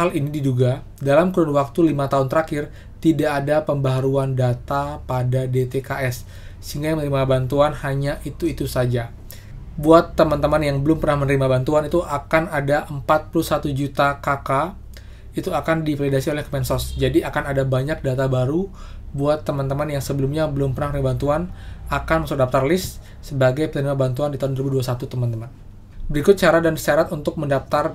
Hal ini diduga dalam kurun waktu 5 tahun terakhir tidak ada pembaharuan data pada DTKS, sehingga yang menerima bantuan hanya itu-itu saja. Buat teman-teman yang belum pernah menerima bantuan, itu akan ada 41 juta KK, itu akan divalidasi oleh Kemensos. Jadi akan ada banyak data baru buat teman-teman yang sebelumnya belum pernah menerima bantuan, akan masuk daftar list sebagai penerima bantuan di tahun 2021, teman-teman. Berikut cara dan syarat untuk mendaftar.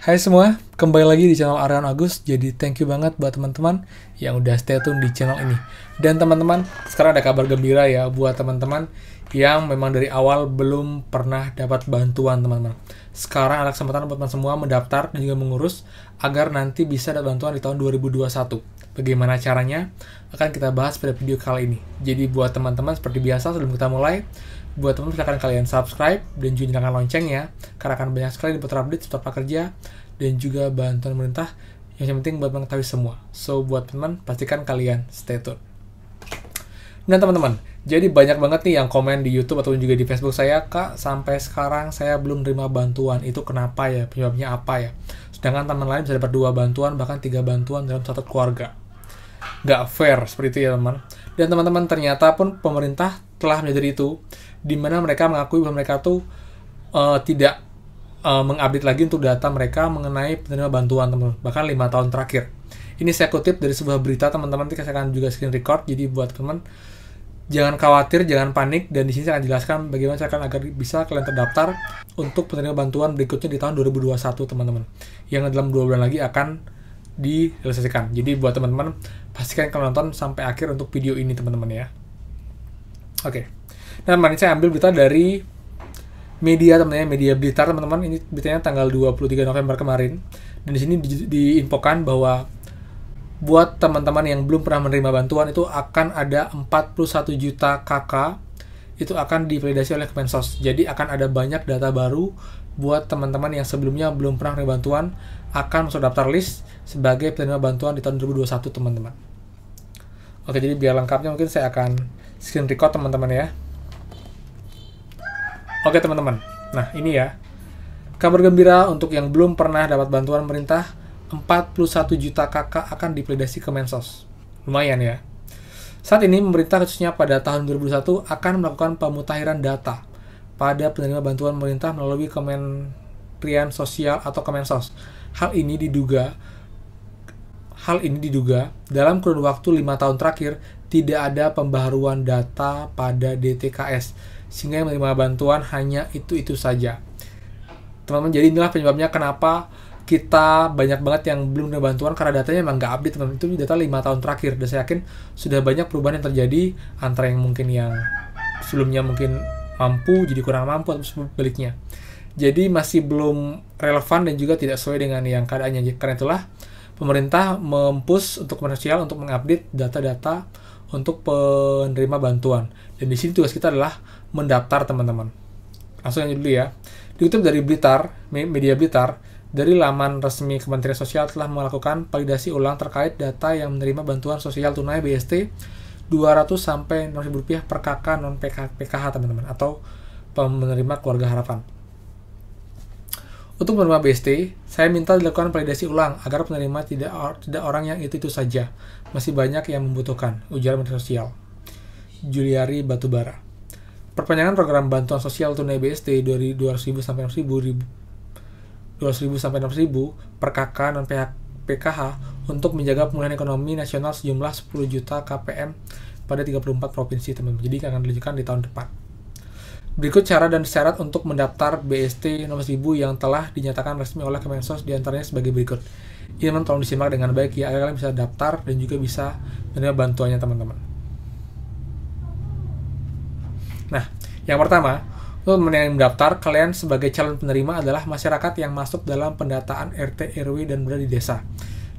Hai semua, kembali lagi di channel Aryan Agus. Jadi thank you banget buat teman-teman yang udah stay tune di channel ini. Dan teman-teman, sekarang ada kabar gembira ya buat teman-teman yang memang dari awal belum pernah dapat bantuan, teman-teman. Sekarang ada kesempatan buat teman semua mendaftar dan juga mengurus agar nanti bisa dapat bantuan di tahun 2021. Bagaimana caranya? Akan kita bahas pada video kali ini. Jadi buat teman-teman seperti biasa sebelum kita mulai, buat teman-teman silahkan kalian subscribe dan juga nyalakan loncengnya, karena akan banyak sekali diputar update seputar prakerja dan juga bantuan pemerintah yang penting buat mengetahui semua. So buat teman, pastikan kalian stay tune. Nah teman-teman, jadi banyak banget nih yang komen di YouTube atau juga di Facebook saya, Kak, sampai sekarang saya belum terima bantuan. Itu kenapa ya? Penyebabnya apa ya? Sedangkan teman lain bisa dapat 2 bantuan, bahkan 3 bantuan dalam satu keluarga. Nggak fair seperti itu ya teman. Dan teman-teman, ternyata pun pemerintah telah menyadari itu, di mana mereka mengakui bahwa mereka tuh tidak mengupdate lagi untuk data mereka mengenai penerima bantuan, teman-teman. Bahkan 5 tahun terakhir. Ini saya kutip dari sebuah berita, teman-teman. Nanti saya akan juga screen record. Jadi buat teman, jangan khawatir, jangan panik. Dan di sini saya akan jelaskan bagaimana cara agar bisa kalian terdaftar untuk penerima bantuan berikutnya di tahun 2021, teman-teman. Yang dalam 2 bulan lagi akan direalisasikan. Jadi buat teman-teman, pastikan kalian nonton sampai akhir untuk video ini, teman-teman ya. Oke. Nah, teman-teman, saya ambil berita dari media, teman-teman, media Blitar, teman-teman. Ini beritanya tanggal 23 November kemarin. Dan di sini diinfokan bahwa buat teman-teman yang belum pernah menerima bantuan, itu akan ada 41 juta KK, itu akan divalidasi oleh Kemensos. Jadi akan ada banyak data baru buat teman-teman yang sebelumnya belum pernah menerima bantuan, akan masuk daftar list sebagai penerima bantuan di tahun 2021, teman-teman. Oke, jadi biar lengkapnya mungkin saya akan screen record, teman-teman ya. Oke teman-teman, nah ini ya, kabar gembira untuk yang belum pernah dapat bantuan pemerintah, 41 juta KK akan divalidasi Kemensos. Lumayan ya. Saat ini pemerintah khususnya pada tahun 2021 akan melakukan pemutakhiran data pada penerima bantuan pemerintah melalui Kementerian Sosial atau Kemensos. Hal ini diduga dalam kurun waktu 5 tahun terakhir tidak ada pembaharuan data pada DTKS, sehingga yang menerima bantuan hanya itu-itu saja. Teman-teman, jadi inilah penyebabnya kenapa kita banyak banget yang belum menerima bantuan, karena datanya memang nggak update, teman-teman. Itu data 5 tahun terakhir, dan saya yakin sudah banyak perubahan yang terjadi, antara yang mungkin yang sebelumnya mungkin mampu jadi kurang mampu, atau sebaliknya. Jadi masih belum relevan dan juga tidak sesuai dengan yang keadaannya. Karena itulah pemerintah mempush untuk komersial untuk mengupdate data-data untuk penerima bantuan. Dan di sini tugas kita adalah mendaftar, teman-teman. Langsung aja dulu ya. Dikutip dari Blitar, media Blitar, dari laman resmi Kementerian Sosial telah melakukan validasi ulang terkait data yang menerima bantuan sosial tunai BST 200 sampai Rp6.000 per KK non PKH, teman-teman, atau penerima keluarga harapan. Untuk penerima BST, saya minta dilakukan validasi ulang agar penerima tidak orang yang itu saja. Masih banyak yang membutuhkan, ujar Menteri Sosial Juliari Batubara. Perpanjangan program bantuan sosial tunai BST dari 200.000 sampai 6.000 per KK non PKH untuk menjaga pemulihan ekonomi nasional sejumlah 10 juta KPM pada 34 provinsi, teman-teman. Jadi akan dilanjutkan di tahun depan. Berikut cara dan syarat untuk mendaftar BST nomor 1000 yang telah dinyatakan resmi oleh Kemensos, diantaranya sebagai berikut. Ini teman tolong disimak dengan baik ya, agar kalian bisa daftar dan juga bisa menerima bantuannya, teman-teman. Nah, yang pertama, untuk yang mendaftar, kalian sebagai calon penerima adalah masyarakat yang masuk dalam pendataan RT, RW, dan berada di desa.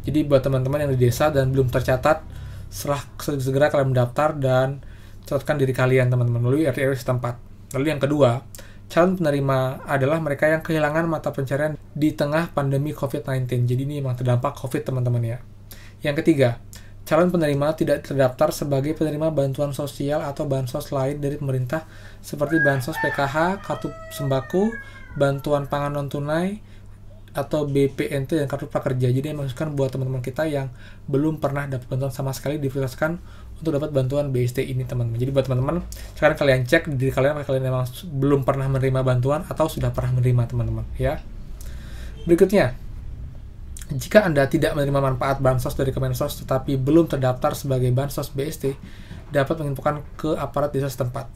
Jadi buat teman-teman yang di desa dan belum tercatat, segera kalian mendaftar dan catatkan diri kalian, teman-teman, melalui RT, RW setempat. Lalu yang kedua, calon penerima adalah mereka yang kehilangan mata pencarian di tengah pandemi COVID-19. Jadi ini memang terdampak COVID, teman-teman ya. Yang ketiga, calon penerima tidak terdaftar sebagai penerima bantuan sosial atau bansos lain dari pemerintah seperti bansos PKH, kartu sembako, bantuan pangan non-tunai, atau BPNT dan kartu prakerja. Jadi maksudkan buat teman-teman kita yang belum pernah dapat bantuan sama sekali diprioritaskan untuk dapat bantuan BST ini, teman-teman. Jadi buat teman-teman, sekarang kalian cek diri kalian apakah kalian memang belum pernah menerima bantuan atau sudah pernah menerima, teman-teman, ya. Berikutnya, jika Anda tidak menerima manfaat bansos dari Kemensos tetapi belum terdaftar sebagai bansos BST, dapat menginfokan ke aparat desa setempat.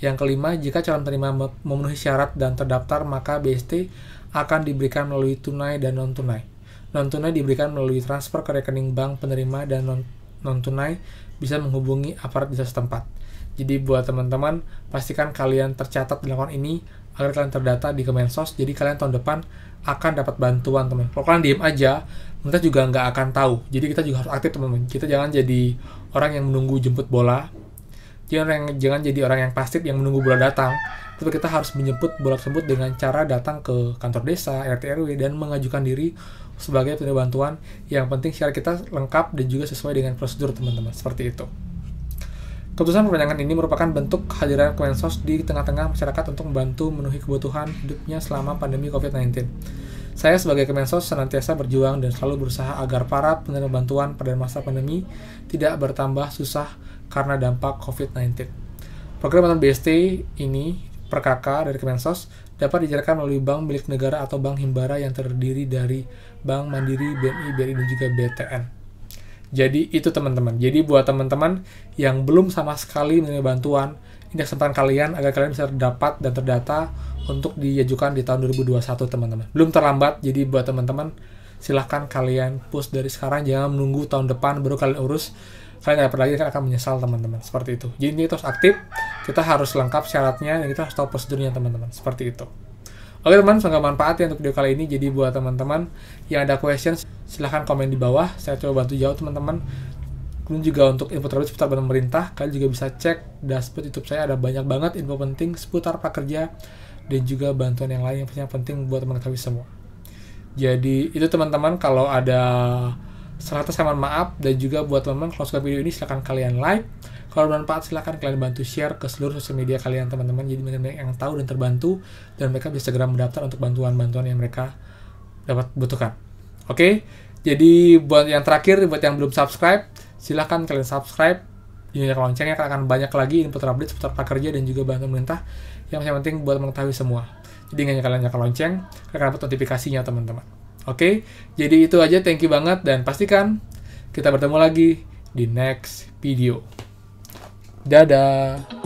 Yang kelima, jika calon penerima memenuhi syarat dan terdaftar, maka BST akan diberikan melalui tunai dan non-tunai. Non-tunai diberikan melalui transfer ke rekening bank penerima dan non-tunai bisa menghubungi aparat desa setempat. Jadi buat teman-teman, pastikan kalian tercatat di laporan ini agar kalian terdata di Kemensos. Jadi kalian tahun depan akan dapat bantuan, teman. Kalau kalian diem aja, kita juga nggak akan tahu. Jadi kita juga harus aktif, teman-teman. Kita jangan jadi orang yang menunggu jemput bola. Jangan jadi orang yang pasif yang menunggu bola datang. Tapi kita harus menjemput bola tersebut dengan cara datang ke kantor desa, RT RW, dan mengajukan diri sebagai penerima bantuan. Yang penting syarat kita lengkap dan juga sesuai dengan prosedur, teman-teman. Seperti itu. Keputusan perpanjangan ini merupakan bentuk kehadiran Kemensos di tengah-tengah masyarakat untuk membantu memenuhi kebutuhan hidupnya selama pandemi COVID-19. Saya sebagai Kemensos senantiasa berjuang dan selalu berusaha agar para penerima bantuan pada masa pandemi tidak bertambah susah karena dampak COVID-19. Program bantuan BST ini per KK dari Kemensos dapat dijalankan melalui bank milik negara atau bank himbara yang terdiri dari Bank Mandiri, BNI, BRI, dan juga BTN. Jadi itu, teman-teman. Jadi buat teman-teman yang belum sama sekali menerima bantuan, ini kesempatan kalian agar kalian bisa terdapat dan terdata untuk diajukan di tahun 2021, teman-teman. Belum terlambat, jadi buat teman-teman silahkan kalian push dari sekarang, jangan menunggu tahun depan baru kalian urus. Kalian nggak dapat lagi, kan akan menyesal, teman-teman. Seperti itu. Jadi ini terus aktif, kita harus lengkap syaratnya, dan kita harus tahu prosedurnya, teman-teman. Seperti itu. Oke, teman, semoga manfaat ya untuk video kali ini. Jadi buat teman-teman yang ada questions, silahkan komen di bawah. Saya coba bantu jawab, teman-teman. Kemudian juga untuk info terbaru seputar bantuan pemerintah, kalian juga bisa cek dashboard YouTube saya. Ada banyak banget info penting seputar prakerja dan juga bantuan yang lain yang penting buat teman-teman kami semua. Jadi itu, teman-teman. Kalau ada salah kata, saya mohon maaf. Dan juga buat teman-teman, kalau suka video ini silahkan kalian like. Kalau bermanfaat, silahkan kalian bantu share ke seluruh sosial media kalian, teman-teman. Jadi mereka yang tahu dan terbantu, dan mereka bisa segera mendaftar untuk bantuan-bantuan yang mereka dapat butuhkan. Oke? Jadi buat yang terakhir, buat yang belum subscribe, silahkan kalian subscribe. Nyalakan loncengnya, akan banyak lagi info terupdate seputar prakerja dan juga bantuan pemerintah yang penting buat mengetahui semua. Jadi kalian nyalakan lonceng, kalian dapat notifikasinya, teman-teman. Oke? Jadi itu aja, thank you banget, dan pastikan kita bertemu lagi di next video. Dadah!